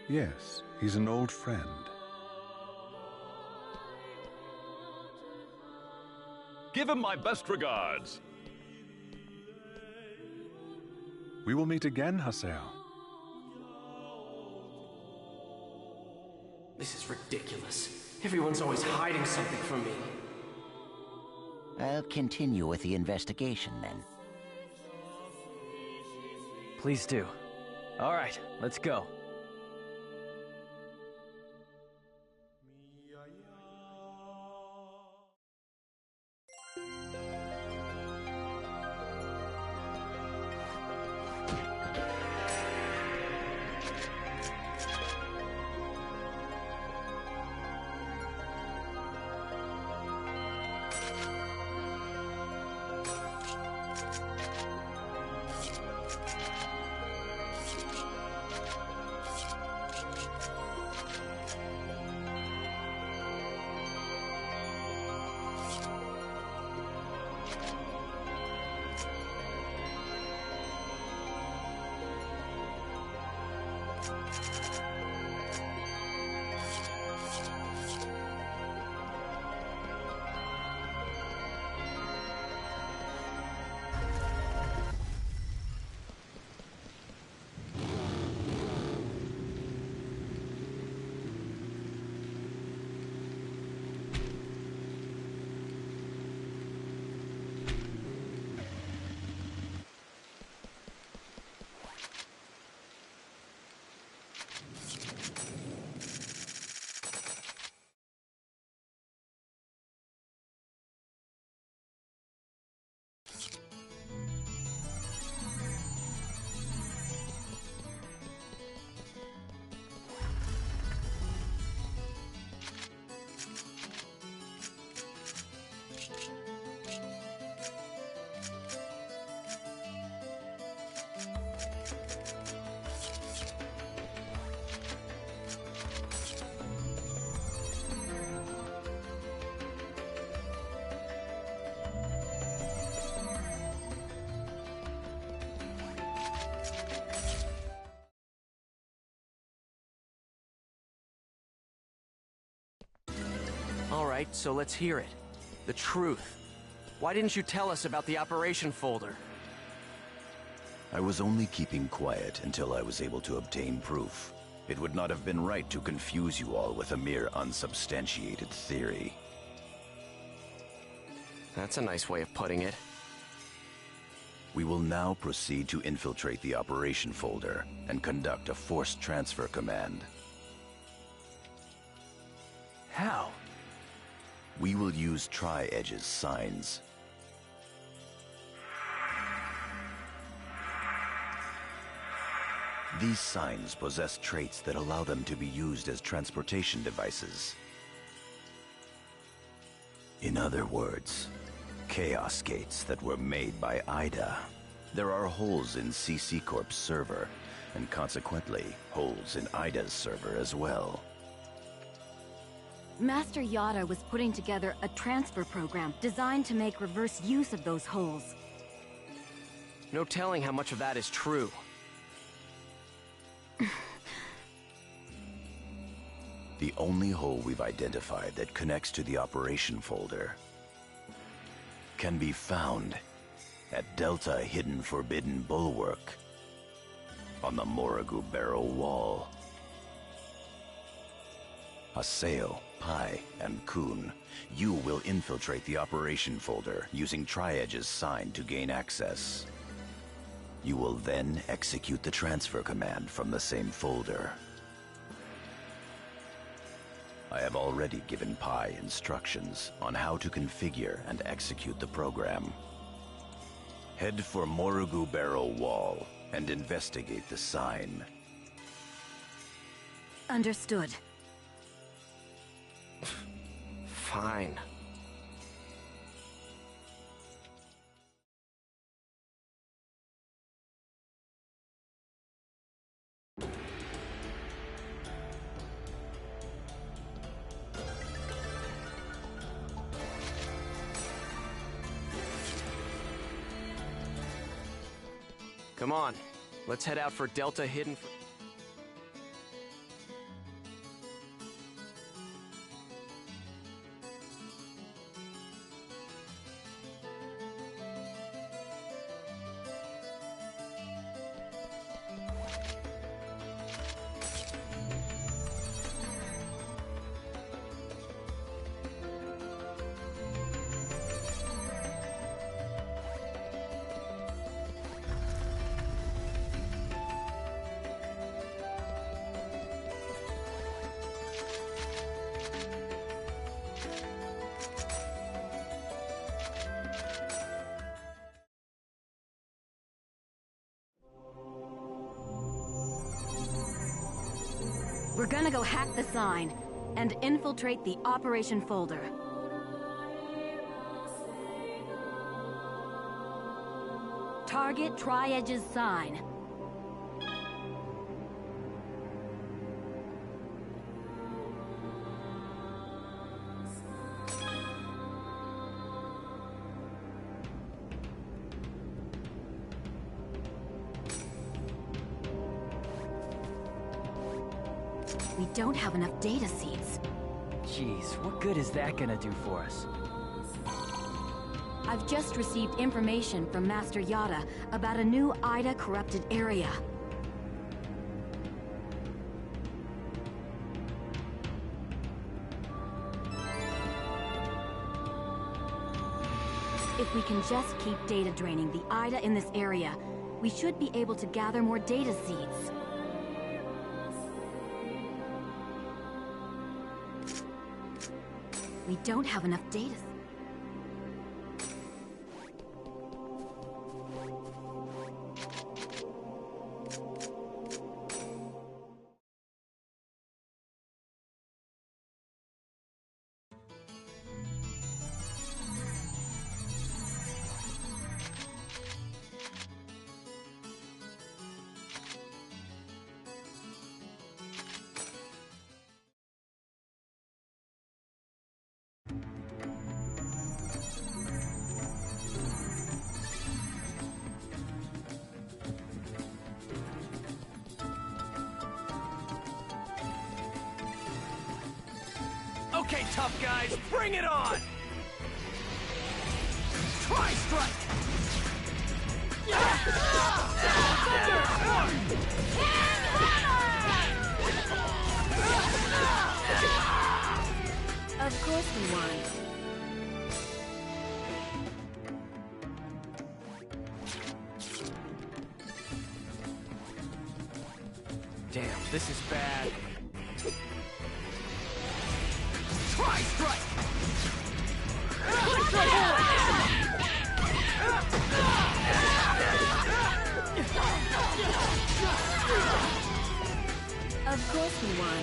Yes, he's an old friend. Give him my best regards. We will meet again, Haseo. This is ridiculous. Everyone's always hiding something from me. I'll continue with the investigation then. Please do. All right, let's go. Alright, so let's hear it. The truth. Why didn't you tell us about the operation folder? I was only keeping quiet until I was able to obtain proof. It would not have been right to confuse you all with a mere unsubstantiated theory. That's a nice way of putting it. We will now proceed to infiltrate the operation folder and conduct a forced transfer command. How? We will use Tri-Edge's signs. These signs possess traits that allow them to be used as transportation devices. In other words, Chaos Gates that were made by Ida. There are holes in CC Corp's server, and consequently, holes in Ida's server as well. Master Yada was putting together a transfer program designed to make reverse use of those holes. No telling how much of that is true. The only hole we've identified that connects to the operation folder can be found at Delta Hidden Forbidden Bulwark on the Morrigu Barrow Wall. Haseo, Pai, and Kun, you will infiltrate the operation folder using Tri-Edge's sign to gain access. You will then execute the transfer command from the same folder. I have already given Pai instructions on how to configure and execute the program. Head for Morrigu Barrow Wall and investigate the sign. Understood. Fine. Come on, let's head out for Delta Hidden. We're gonna go hack the sign and infiltrate the operation folder. Target Tri-Edge's sign. We don't have enough data seeds. Jeez, what good is that gonna do for us? I've just received information from Master Yada about a new Ida-corrupted area. If we can just keep data draining the Ida in this area, we should be able to gather more data seeds. We don't have enough data. Okay, tough guys, bring it on! Try strike! Of course we won. Damn, this is bad. Try strike! Of course we won.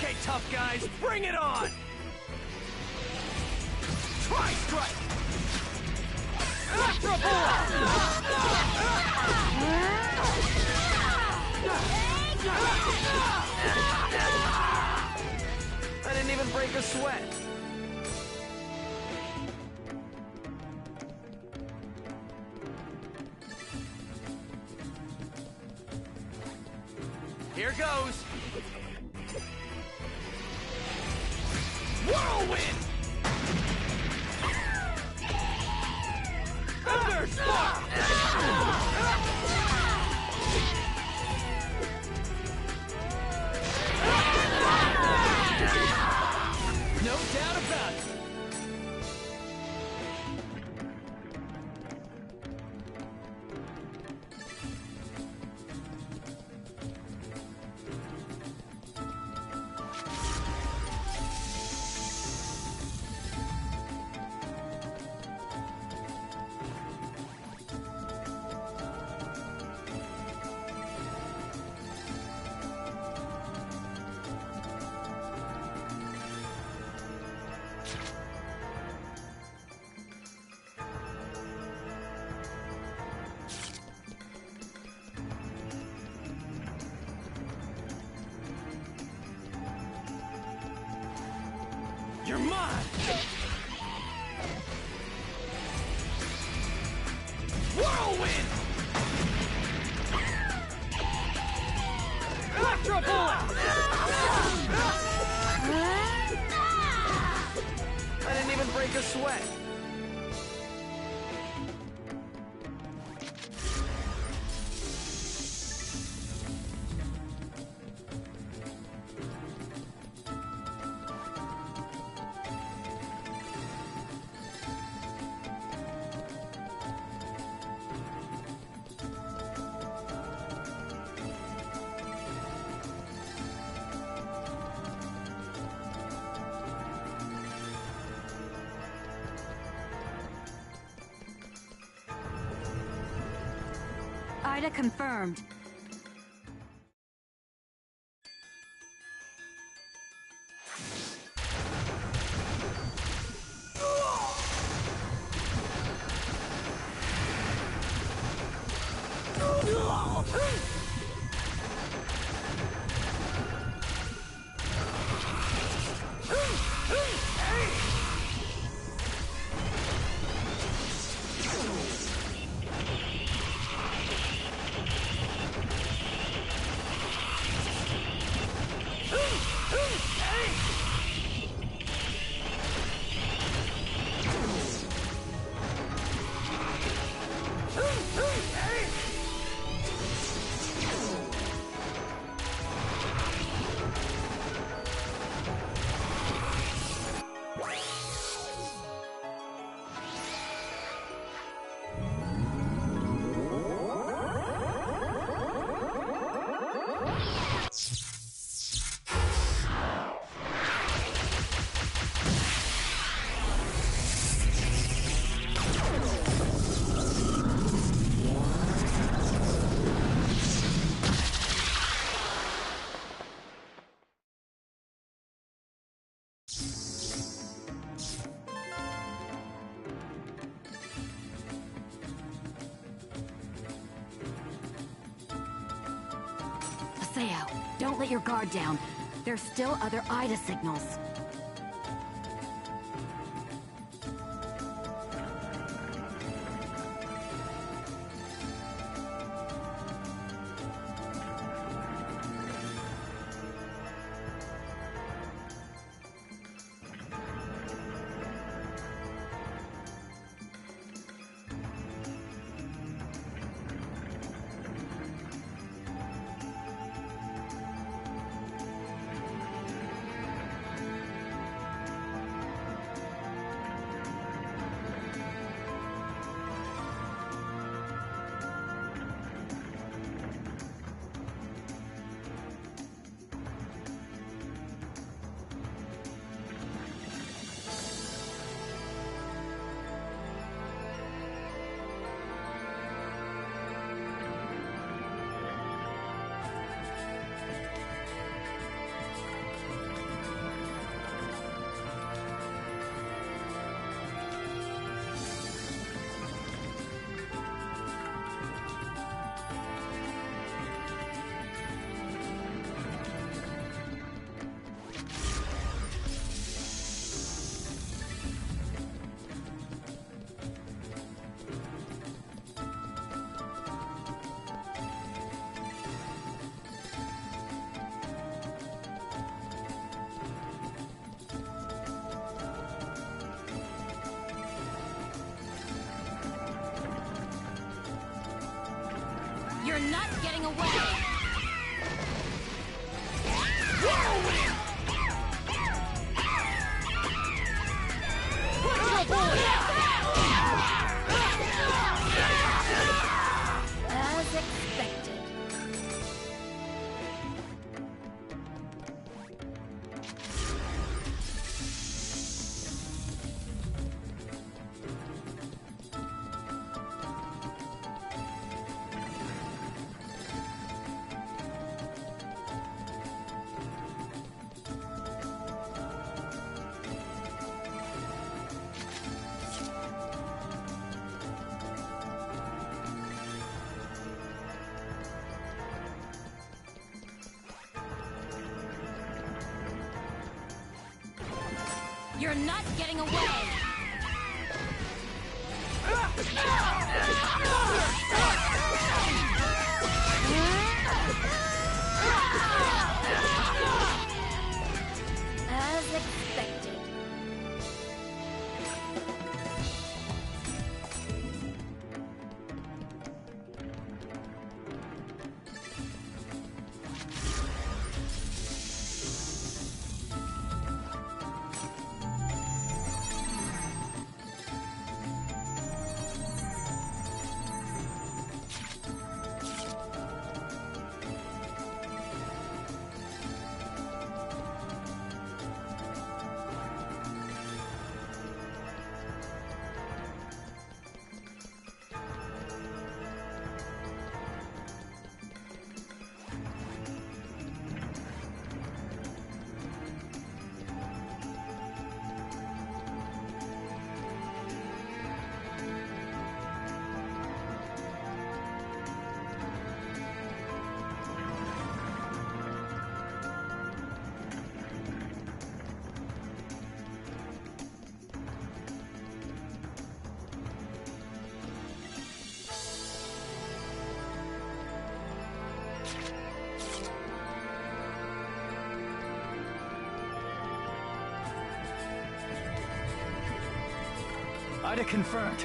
Okay, tough guys, bring it on! Try strike! Extra I didn't even break a sweat. Here goes! Whirlwind! Thunder Spark! No doubt about it! You're mine! Whirlwind! Electro Bullet! I didn't even break a sweat. Ida confirmed. Don't let your guard down. There's still other Ida signals. not getting away! What's your boy? As expected. You're not getting away! As expected. Ida confirmed.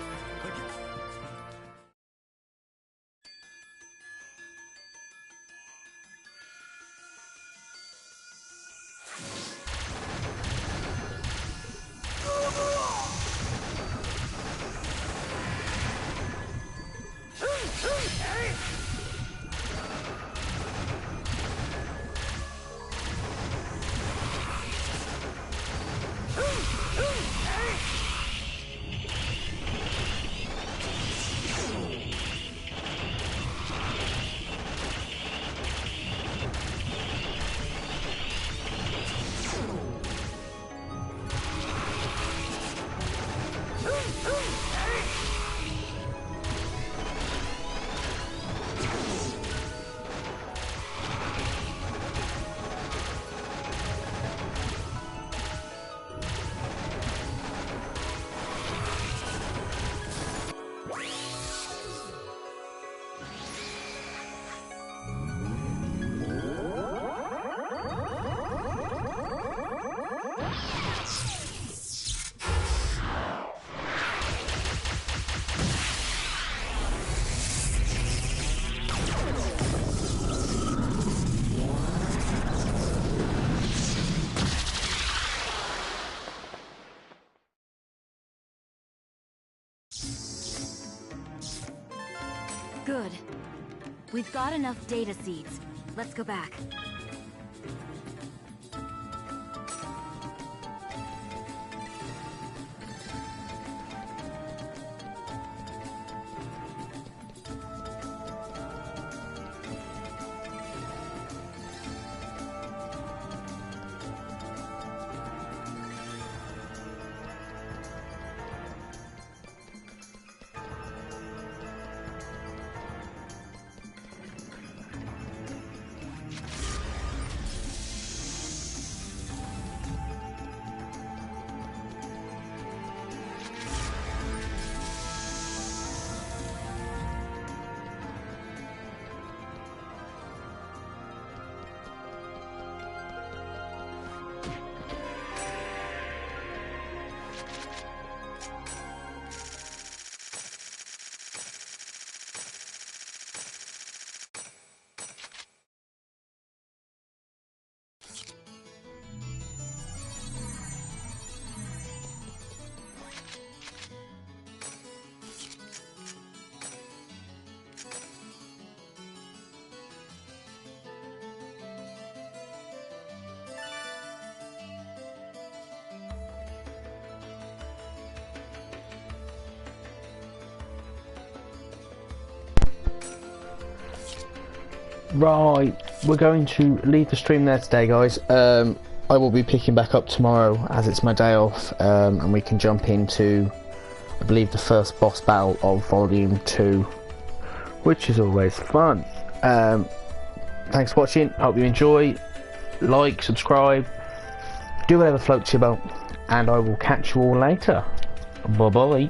Good. We've got enough data seeds. Let's go back. Right, we're going to leave the stream there today, guys. I will be picking back up tomorrow as it's my day off, and we can jump into, I believe, the first boss battle of Volume 2, which is always fun. Thanks for watching, hope you enjoy. Like, subscribe, do whatever floats your boat, and I will catch you all later. Bye bye.